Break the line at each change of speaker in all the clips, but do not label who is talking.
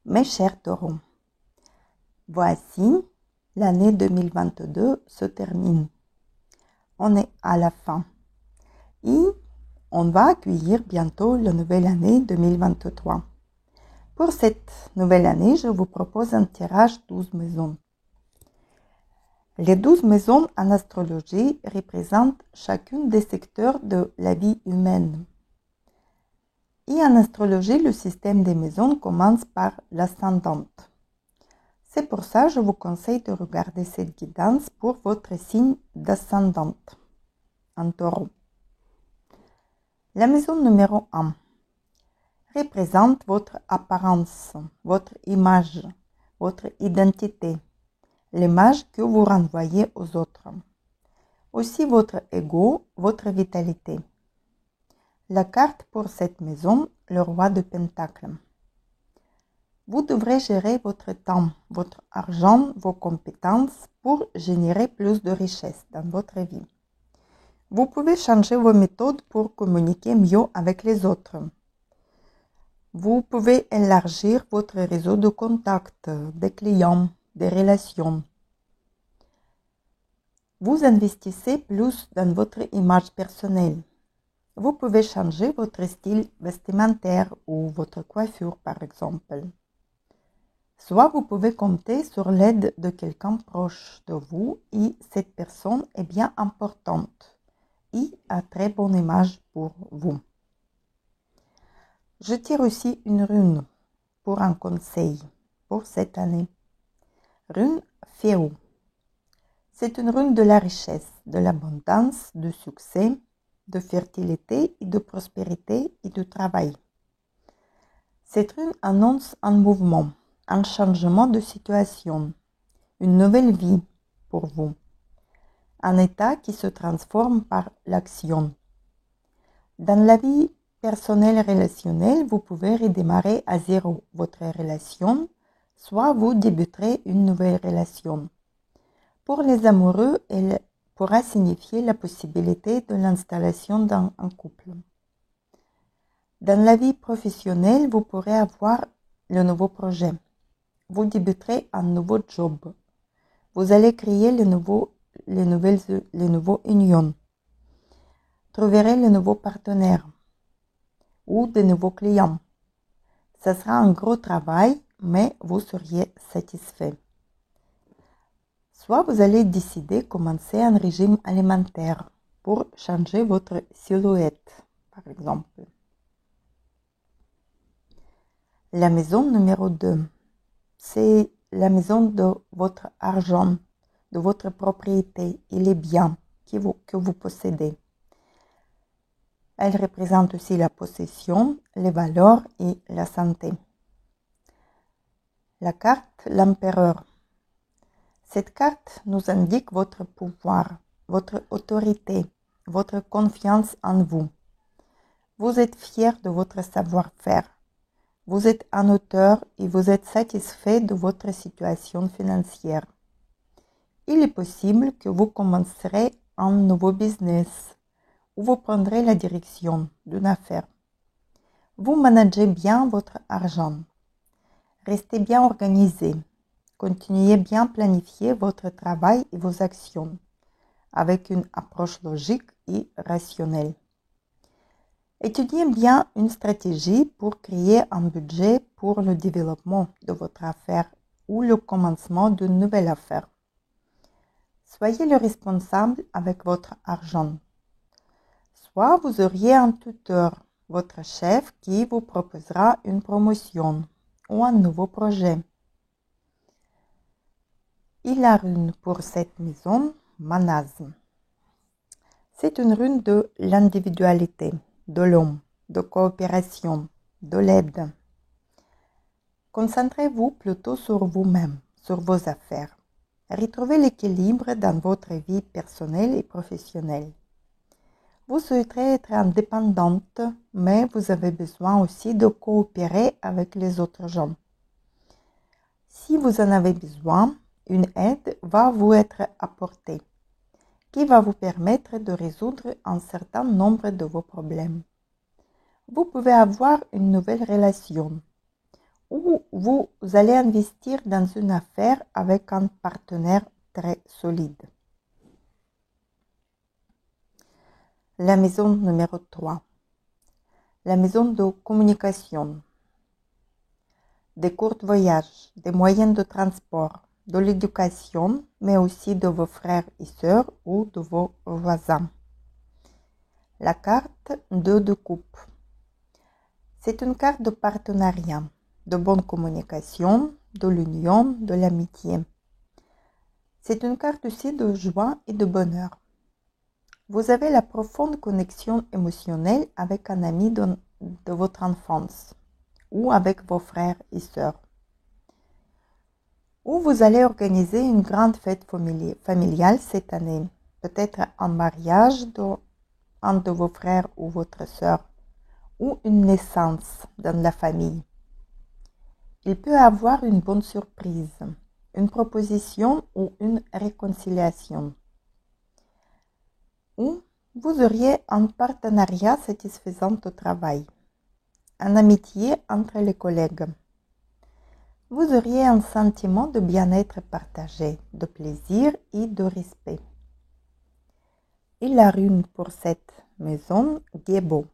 Mes chers taureaux, voici, l'année 2022 se termine. On est à la fin et on va accueillir bientôt la nouvelle année 2023. Pour cette nouvelle année, je vous propose un tirage 12 maisons. Les 12 maisons en astrologie représentent chacune des secteurs de la vie humaine. Et en astrologie, le système des maisons commence par l'ascendante. C'est pour ça que je vous conseille de regarder cette guidance pour votre signe d'ascendante, en taureau. La maison numéro 1 représente votre apparence, votre image, votre identité, l'image que vous renvoyez aux autres. Aussi votre ego, votre vitalité. La carte pour cette maison, le roi de Pentacles. Vous devrez gérer votre temps, votre argent, vos compétences pour générer plus de richesse dans votre vie. Vous pouvez changer vos méthodes pour communiquer mieux avec les autres. Vous pouvez élargir votre réseau de contacts, des clients, des relations. Vous investissez plus dans votre image personnelle. Vous pouvez changer votre style vestimentaire ou votre coiffure, par exemple. Soit vous pouvez compter sur l'aide de quelqu'un proche de vous et cette personne est bien importante et a très bonne image pour vous. Je tire aussi une rune pour un conseil pour cette année. Rune Féo. C'est une rune de la richesse, de l'abondance, du succès, de fertilité et de prospérité et de travail. Cette rune annonce un mouvement, un changement de situation, une nouvelle vie pour vous, un état qui se transforme par l'action. Dans la vie personnelle et relationnelle, vous pouvez redémarrer à zéro votre relation, soit vous débuterez une nouvelle relation. Pour les amoureux, elle pourra signifier la possibilité de l'installation dans un couple. Dans la vie professionnelle, vous pourrez avoir le nouveau projet. Vous débuterez un nouveau job. Vous allez créer les nouveaux unions. Trouverez les nouveaux partenaires ou de nouveaux clients. Ce sera un gros travail, mais vous seriez satisfait. Soit vous allez décider de commencer un régime alimentaire pour changer votre silhouette, par exemple. La maison numéro 2, c'est la maison de votre argent, de votre propriété et les biens que vous possédez. Elle représente aussi la possession, les valeurs et la santé. La carte, l'empereur. Cette carte nous indique votre pouvoir, votre autorité, votre confiance en vous. Vous êtes fier de votre savoir-faire. Vous êtes un auteur et vous êtes satisfait de votre situation financière. Il est possible que vous commencerez un nouveau business ou vous prendrez la direction d'une affaire. Vous managez bien votre argent. Restez bien organisé. Continuez bien planifier votre travail et vos actions avec une approche logique et rationnelle. Étudiez bien une stratégie pour créer un budget pour le développement de votre affaire ou le commencement d'une nouvelle affaire. Soyez le responsable avec votre argent. Soit vous auriez un tuteur, votre chef, qui vous proposera une promotion ou un nouveau projet. Et la rune pour cette maison, Manaz. C'est une rune de l'individualité, de l'homme, de coopération, de l'aide. Concentrez-vous plutôt sur vous-même, sur vos affaires. Retrouvez l'équilibre dans votre vie personnelle et professionnelle. Vous souhaiterez être indépendante, mais vous avez besoin aussi de coopérer avec les autres gens. Si vous en avez besoin, une aide va vous être apportée, qui va vous permettre de résoudre un certain nombre de vos problèmes. Vous pouvez avoir une nouvelle relation ou vous allez investir dans une affaire avec un partenaire très solide. La maison numéro 3. La maison de communication, des courts voyages, des moyens de transport, de l'éducation, mais aussi de vos frères et sœurs ou de vos voisins. La carte 2 de coupe. C'est une carte de partenariat, de bonne communication, de l'union, de l'amitié. C'est une carte aussi de joie et de bonheur. Vous avez la profonde connexion émotionnelle avec un ami de votre enfance ou avec vos frères et sœurs. Ou vous allez organiser une grande fête familiale cette année, peut-être un mariage d'un de vos frères ou votre sœur, ou une naissance dans la famille. Il peut y avoir une bonne surprise, une proposition ou une réconciliation. Ou vous auriez un partenariat satisfaisant au travail, une amitié entre les collègues. Vous auriez un sentiment de bien-être partagé, de plaisir et de respect. Et la rune pour cette maison, Gebo.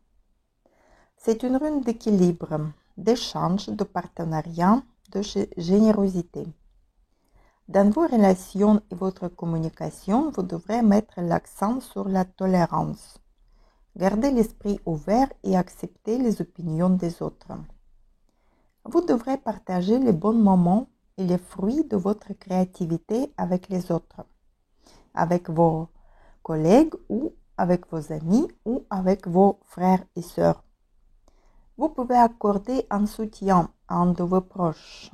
C'est une rune d'équilibre, d'échange, de partenariat, de générosité. Dans vos relations et votre communication, vous devrez mettre l'accent sur la tolérance. Gardez l'esprit ouvert et accepter les opinions des autres. Vous devrez partager les bons moments et les fruits de votre créativité avec les autres, avec vos collègues ou avec vos amis ou avec vos frères et sœurs. Vous pouvez accorder un soutien à un de vos proches,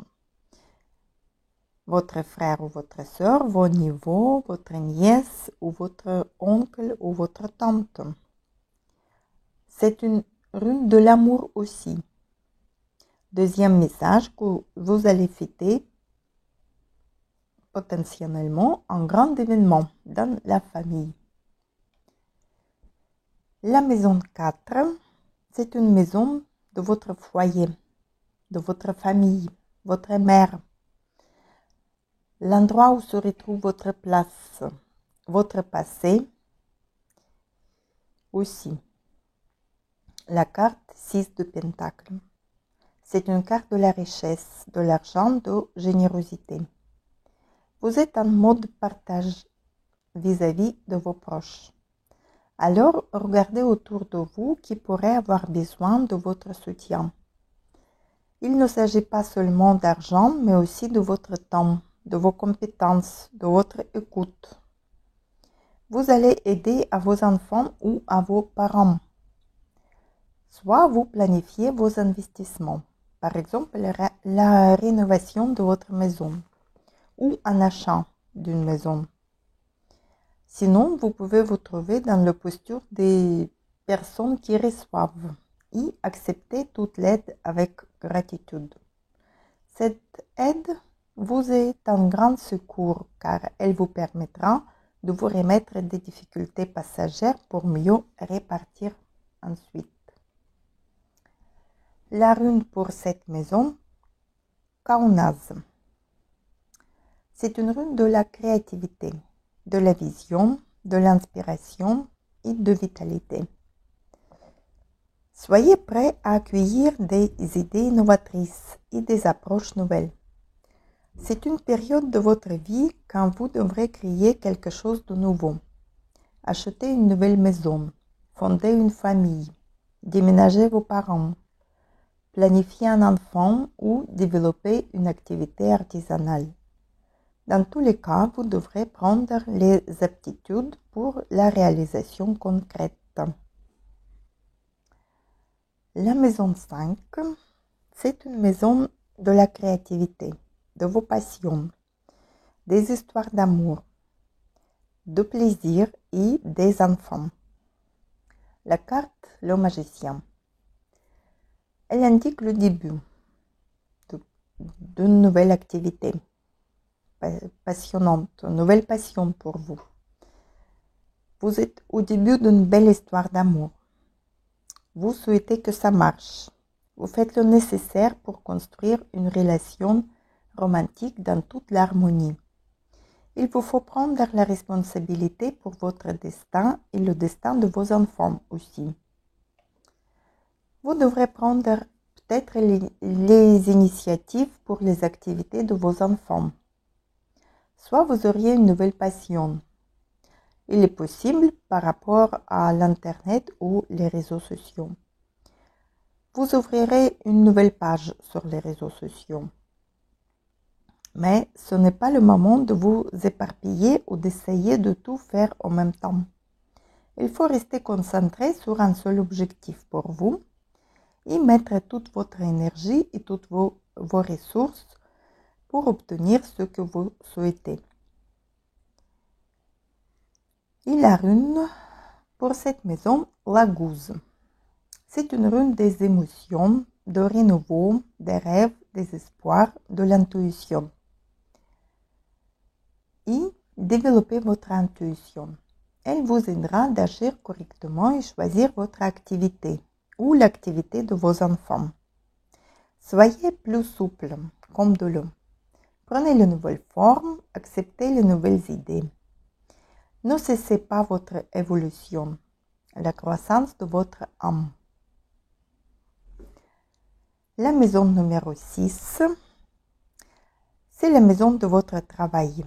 votre frère ou votre sœur, vos niveaux, votre nièce ou votre oncle ou votre tante. C'est une rune de l'amour aussi. Deuxième message, que vous allez fêter potentiellement un grand événement dans la famille. La maison 4, c'est une maison de votre foyer, de votre famille, votre mère. L'endroit où se retrouve votre place, votre passé aussi. La carte 6 de Pentacle. C'est une carte de la richesse, de l'argent, de générosité. Vous êtes en mode partage vis-à-vis de vos proches. Alors, regardez autour de vous qui pourrait avoir besoin de votre soutien. Il ne s'agit pas seulement d'argent, mais aussi de votre temps, de vos compétences, de votre écoute. Vous allez aider à vos enfants ou à vos parents. Soit vous planifiez vos investissements, par exemple la rénovation de votre maison ou un achat d'une maison. Sinon, vous pouvez vous trouver dans la posture des personnes qui reçoivent et accepter toute l'aide avec gratitude. Cette aide vous est un grand secours car elle vous permettra de vous remettre des difficultés passagères pour mieux répartir ensuite. La rune pour cette maison, Kaunas. C'est une rune de la créativité, de la vision, de l'inspiration et de vitalité. Soyez prêts à accueillir des idées novatrices et des approches nouvelles. C'est une période de votre vie quand vous devrez créer quelque chose de nouveau. Acheter une nouvelle maison, fonder une famille, déménager vos parents, planifier un enfant ou développer une activité artisanale. Dans tous les cas, vous devrez prendre les aptitudes pour la réalisation concrète. La maison 5, c'est une maison de la créativité, de vos passions, des histoires d'amour, de plaisir et des enfants. La carte, le magicien. Elle indique le début d'une nouvelle activité passionnante, une nouvelle passion pour vous. Vous êtes au début d'une belle histoire d'amour. Vous souhaitez que ça marche Vous faites le nécessaire pour construire une relation romantique dans toute l'harmonie. Il vous faut prendre la responsabilité pour votre destin et le destin de vos enfants aussi. Vous devrez prendre peut-être les initiatives pour les activités de vos enfants. Soit vous auriez une nouvelle passion. Il est possible par rapport à l'Internet ou les réseaux sociaux. Vous ouvrirez une nouvelle page sur les réseaux sociaux. Mais ce n'est pas le moment de vous éparpiller ou d'essayer de tout faire en même temps. Il faut rester concentré sur un seul objectif pour vous et mettre toute votre énergie et toutes vos ressources pour obtenir ce que vous souhaitez. Et la rune pour cette maison, la gouze. C'est une rune des émotions, de renouveau, des rêves, des espoirs, de l'intuition. Et développez votre intuition. Elle vous aidera d'agir correctement et choisir votre activité ou l'activité de vos enfants. Soyez plus souple, comme de l'eau. Prenez les nouvelles formes, acceptez les nouvelles idées. Ne cessez pas votre évolution, la croissance de votre âme. La maison numéro 6, c'est la maison de votre travail,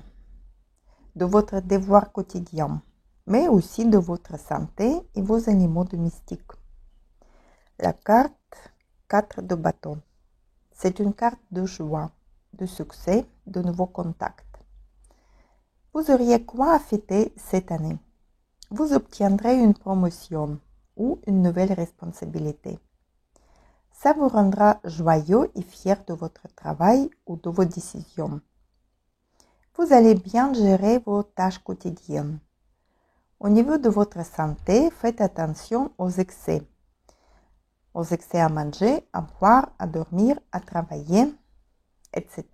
de votre devoir quotidien, mais aussi de votre santé et vos animaux domestiques. La carte 4 de bâton, c'est une carte de joie, de succès, de nouveaux contacts. Vous auriez quoi à fêter cette année? Vous obtiendrez une promotion ou une nouvelle responsabilité. Ça vous rendra joyeux et fier de votre travail ou de vos décisions. Vous allez bien gérer vos tâches quotidiennes. Au niveau de votre santé, faites attention aux excès à manger, à boire, à dormir, à travailler, etc.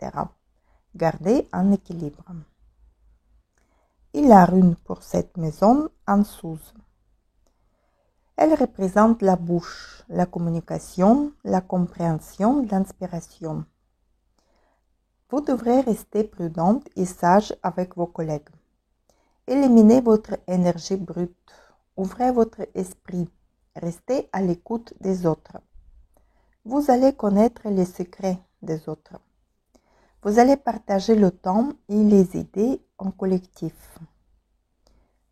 Gardez un équilibre. Et la rune pour cette maison, en Souze. Elle représente la bouche, la communication, la compréhension, l'inspiration. Vous devrez rester prudente et sage avec vos collègues. Éliminez votre énergie brute. Ouvrez votre esprit. Restez à l'écoute des autres. Vous allez connaître les secrets des autres. Vous allez partager le temps et les idées en collectif.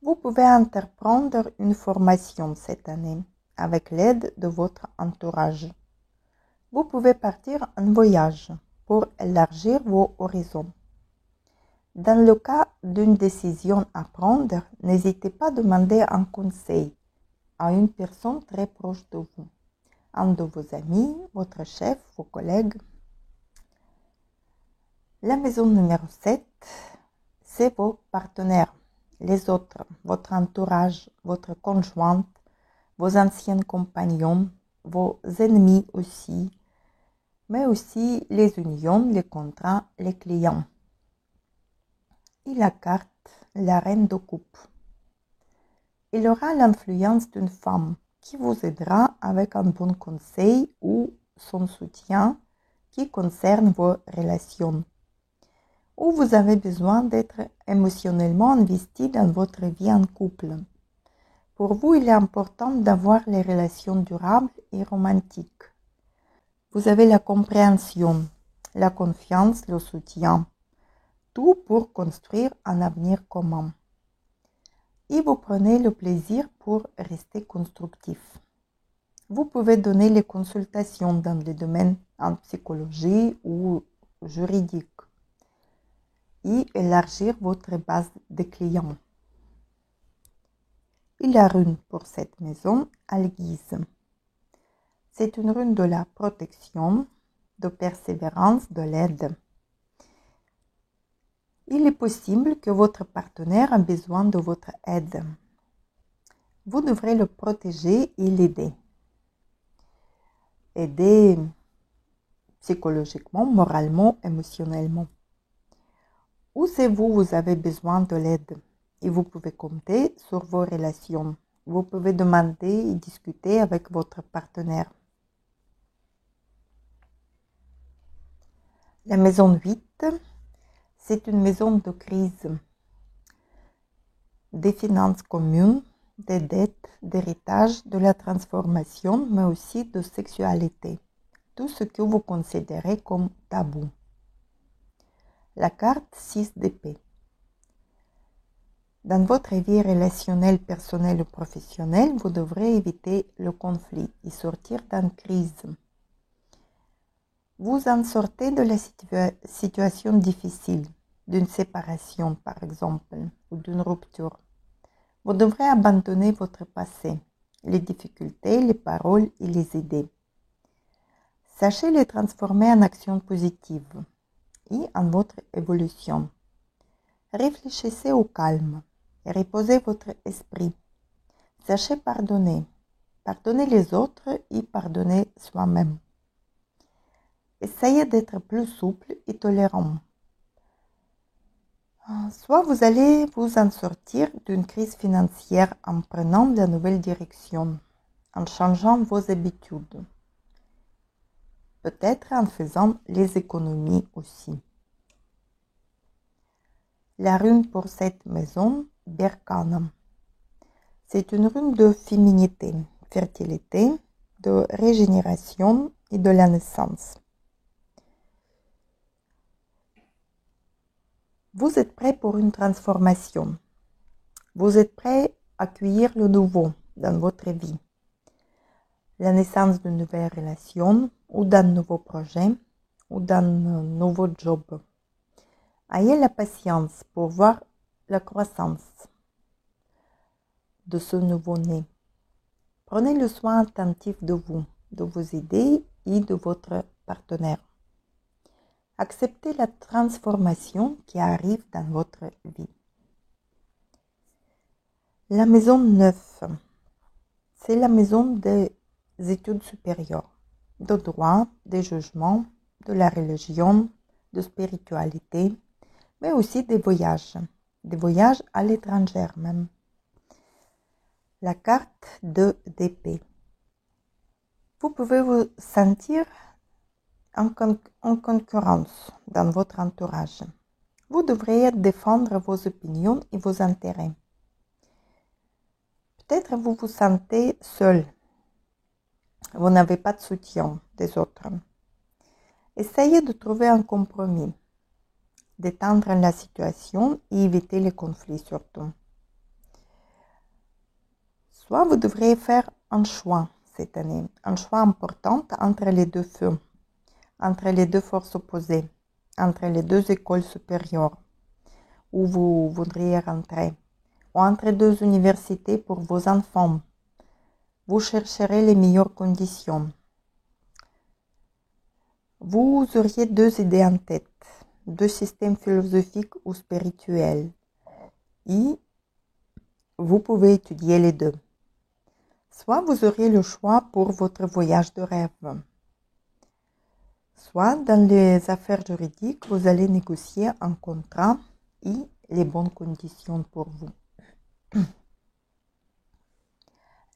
Vous pouvez entreprendre une formation cette année avec l'aide de votre entourage. Vous pouvez partir en voyage pour élargir vos horizons. Dans le cas d'une décision à prendre, n'hésitez pas à demander un conseil à une personne très proche de vous, un de vos amis, votre chef, vos collègues. La maison numéro 7, c'est vos partenaires, les autres, votre entourage, votre conjointe, vos anciens compagnons, vos ennemis aussi, mais aussi les unions, les contrats, les clients. Et la carte, la reine de coupe. Il aura l'influence d'une femme qui vous aidera avec un bon conseil ou son soutien qui concerne vos relations. Ou vous avez besoin d'être émotionnellement investi dans votre vie en couple. Pour vous, il est important d'avoir les relations durables et romantiques. Vous avez la compréhension, la confiance, le soutien, tout pour construire un avenir commun. Et vous prenez le plaisir pour rester constructif. Vous pouvez donner les consultations dans les domaines en psychologie ou juridique et élargir votre base de clients. Et la rune pour cette maison, Alguise. C'est une rune de la protection, de persévérance, de l'aide. Il est possible que votre partenaire ait besoin de votre aide. Vous devrez le protéger et l'aider. Aider psychologiquement, moralement, émotionnellement. Ou c'est vous, vous avez besoin de l'aide et vous pouvez compter sur vos relations. Vous pouvez demander et discuter avec votre partenaire. La maison 8, c'est une maison de crise, des finances communes, des dettes, d'héritage, de la transformation, mais aussi de sexualité. Tout ce que vous considérez comme tabou. La carte 6 d'épée. Dans votre vie relationnelle, personnelle ou professionnelle, vous devrez éviter le conflit et sortir d'une crise. Vous en sortez de la situation difficile, d'une séparation par exemple, ou d'une rupture. Vous devrez abandonner votre passé, les difficultés, les paroles et les idées. Sachez les transformer en actions positives et en votre évolution. Réfléchissez au calme et reposez votre esprit. Sachez pardonner. Pardonnez les autres et pardonnez soi-même. Essayez d'être plus souple et tolérant. Soit vous allez vous en sortir d'une crise financière en prenant de nouvelles directions, en changeant vos habitudes. Peut-être en faisant les économies aussi. La rune pour cette maison, Berkana. C'est une rune de féminité, fertilité, de régénération et de la naissance. Vous êtes prêt pour une transformation. Vous êtes prêt à accueillir le nouveau dans votre vie. La naissance d'une nouvelle relation ou d'un nouveau projet ou d'un nouveau job. Ayez la patience pour voir la croissance de ce nouveau-né. Prenez le soin attentif de vous, de vos idées et de votre partenaire. Acceptez la transformation qui arrive dans votre vie. La maison 9, c'est la maison des études supérieures, de droit, des jugements, de la religion, de spiritualité, mais aussi des voyages à l'étranger même. La carte d'épée. Vous pouvez vous sentir en concurrence dans votre entourage. Vous devriez défendre vos opinions et vos intérêts. Peut-être vous vous sentez seul. Vous n'avez pas de soutien des autres. Essayez de trouver un compromis, d'étendre la situation et éviter les conflits surtout. Soit vous devriez faire un choix cette année, un choix important entre les deux feux, entre les deux forces opposées, entre les deux écoles supérieures où vous voudriez rentrer, ou entre deux universités pour vos enfants. Vous chercherez les meilleures conditions. Vous auriez deux idées en tête, deux systèmes philosophiques ou spirituels, et vous pouvez étudier les deux. Soit vous aurez le choix pour votre voyage de rêve. Soit dans les affaires juridiques, vous allez négocier un contrat et les bonnes conditions pour vous.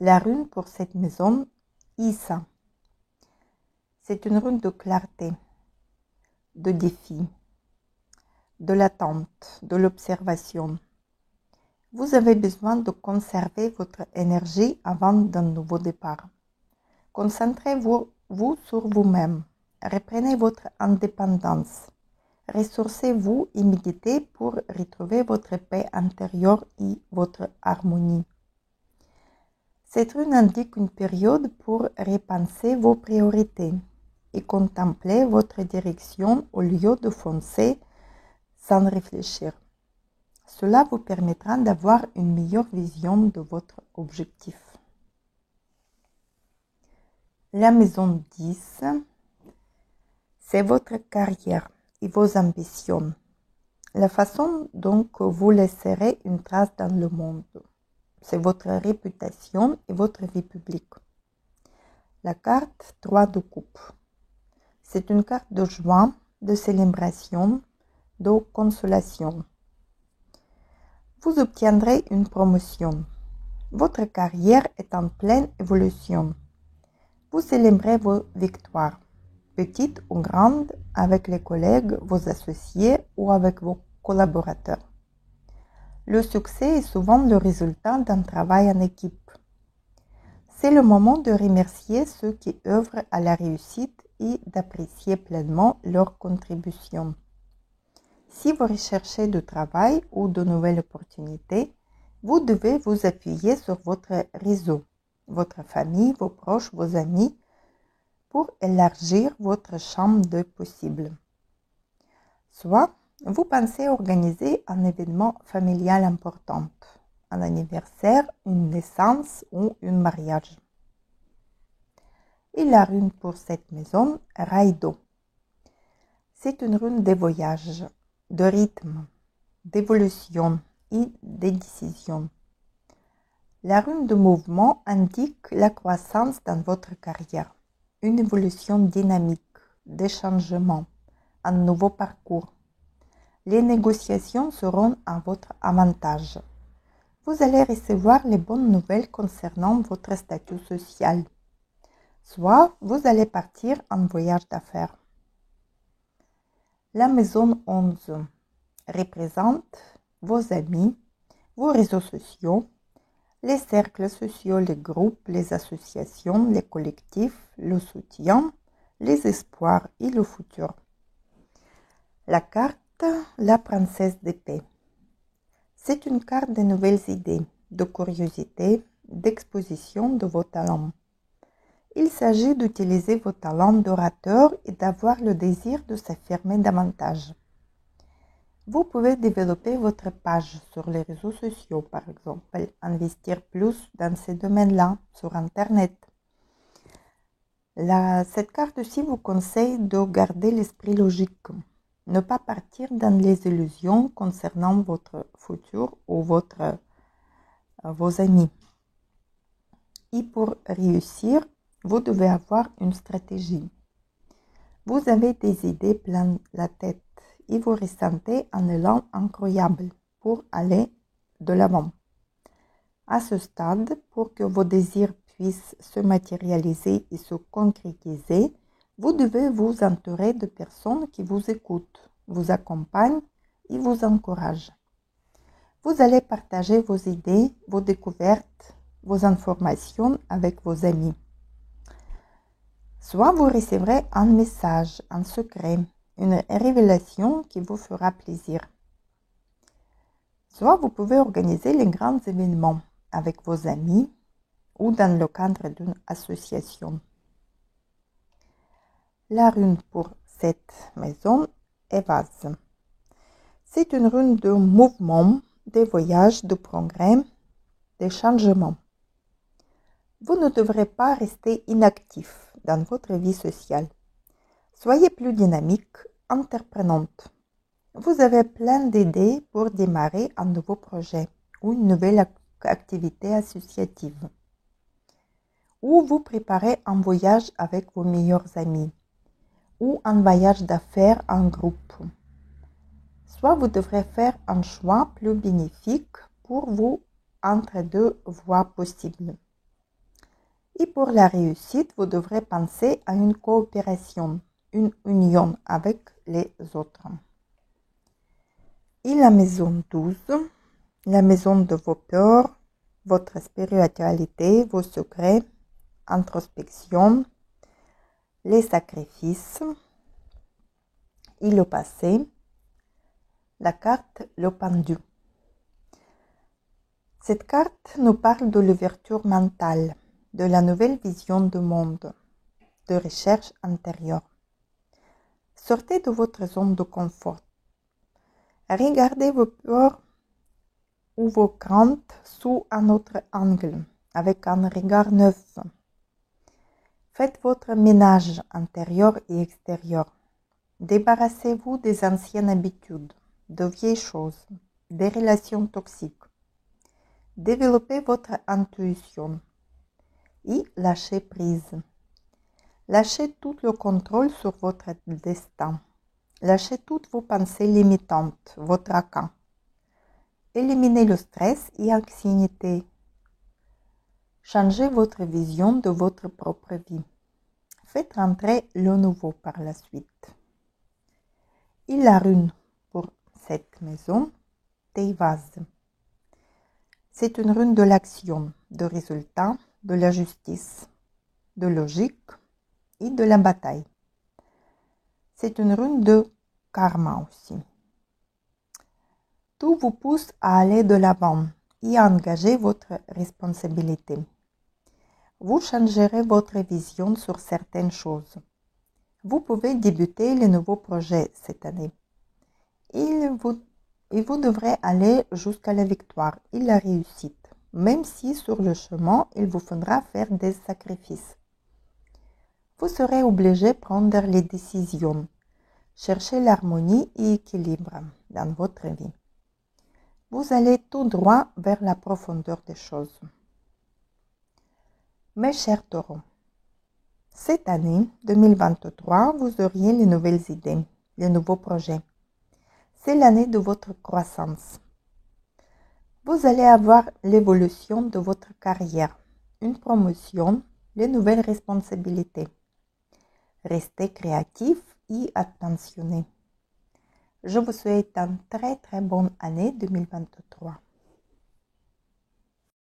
La rune pour cette maison, Issa. C'est une rune de clarté, de défi, de l'attente, de l'observation. Vous avez besoin de conserver votre énergie avant d'un nouveau départ. Concentrez-vous sur vous-même. Reprenez votre indépendance. Ressourcez-vous et méditez pour retrouver votre paix intérieure et votre harmonie. Cette rune indique une période pour repenser vos priorités et contempler votre direction au lieu de foncer sans réfléchir. Cela vous permettra d'avoir une meilleure vision de votre objectif. La maison 10, c'est votre carrière et vos ambitions, la façon dont vous laisserez une trace dans le monde. C'est votre réputation et votre vie publique. La carte 3 de coupe. C'est une carte de joie, de célébration, de consolation. Vous obtiendrez une promotion. Votre carrière est en pleine évolution. Vous célébrez vos victoires, petites ou grandes, avec les collègues, vos associés ou avec vos collaborateurs. Le succès est souvent le résultat d'un travail en équipe. C'est le moment de remercier ceux qui œuvrent à la réussite et d'apprécier pleinement leur contribution. Si vous recherchez du travail ou de nouvelles opportunités, vous devez vous appuyer sur votre réseau, votre famille, vos proches, vos amis, pour élargir votre champ de possibles. Soit vous pensez organiser un événement familial important, un anniversaire, une naissance ou un mariage. Et la rune pour cette maison, Raido. C'est une rune de voyage, de rythme, d'évolution et de décision. La rune de mouvement indique la croissance dans votre carrière, une évolution dynamique, des changements, un nouveau parcours. Les négociations seront à votre avantage. Vous allez recevoir les bonnes nouvelles concernant votre statut social. Soit vous allez partir en voyage d'affaires. La maison 11 représente vos amis, vos réseaux sociaux, les cercles sociaux, les groupes, les associations, les collectifs, le soutien, les espoirs et le futur. La carte, la princesse d'épée. C'est une carte de nouvelles idées, de curiosité, d'exposition de vos talents. Il s'agit d'utiliser vos talents d'orateur et d'avoir le désir de s'affirmer davantage. Vous pouvez développer votre page sur les réseaux sociaux, par exemple, investir plus dans ces domaines-là sur Internet. Cette carte-ci vous conseille de garder l'esprit logique, ne pas partir dans les illusions concernant votre futur ou vos amis. Et pour réussir, vous devez avoir une stratégie. Vous avez des idées plein la tête et vous ressentez un élan incroyable pour aller de l'avant. À ce stade, pour que vos désirs puissent se matérialiser et se concrétiser, vous devez vous entourer de personnes qui vous écoutent, vous accompagnent et vous encouragent. Vous allez partager vos idées, vos découvertes, vos informations avec vos amis. Soit vous recevrez un message, un secret, une révélation qui vous fera plaisir. Soit vous pouvez organiser les grands événements avec vos amis ou dans le cadre d'une association. La rune pour cette maison est vase. C'est une rune de mouvement, de voyage, de progrès, de changement. Vous ne devrez pas rester inactif dans votre vie sociale. Soyez plus dynamique, entreprenante. Vous avez plein d'idées pour démarrer un nouveau projet ou une nouvelle activité associative. Ou vous préparez un voyage avec vos meilleurs amis ou un voyage d'affaires en groupe. Soit vous devrez faire un choix plus bénéfique pour vous entre deux voies possibles. Et pour la réussite, vous devrez penser à une coopération, une union avec les autres. Et la maison 12, la maison de vos peurs, votre spiritualité, vos secrets, introspection, les sacrifices et le passé. La carte, le pendu. Cette carte nous parle de l'ouverture mentale, de la nouvelle vision du monde, de recherche intérieure. Sortez de votre zone de confort. Regardez vos peurs ou vos craintes sous un autre angle, avec un regard neuf. Faites votre ménage intérieur et extérieur. Débarrassez-vous des anciennes habitudes, de vieilles choses, des relations toxiques. Développez votre intuition et lâchez prise. Lâchez tout le contrôle sur votre destin. Lâchez toutes vos pensées limitantes, vos tracas. Éliminez le stress et l'anxiété. Changez votre vision de votre propre vie. Faites rentrer le nouveau par la suite. Et la rune pour cette maison, Teivaz. C'est une rune de l'action, de résultat, de la justice, de logique et de la bataille. C'est une rune de karma aussi. Tout vous pousse à aller de l'avant et à engager votre responsabilité. Vous changerez votre vision sur certaines choses. Vous pouvez débuter les nouveaux projets cette année. Et vous devrez aller jusqu'à la victoire et la réussite, même si sur le chemin, il vous faudra faire des sacrifices. Vous serez obligé de prendre les décisions, chercher l'harmonie et l'équilibre dans votre vie. Vous allez tout droit vers la profondeur des choses. Mes chers taureaux, cette année 2023, vous auriez les nouvelles idées, les nouveaux projets. C'est l'année de votre croissance. Vous allez avoir l'évolution de votre carrière, une promotion, les nouvelles responsabilités. Restez créatif et attentionné. Je vous souhaite une très bonne année 2023.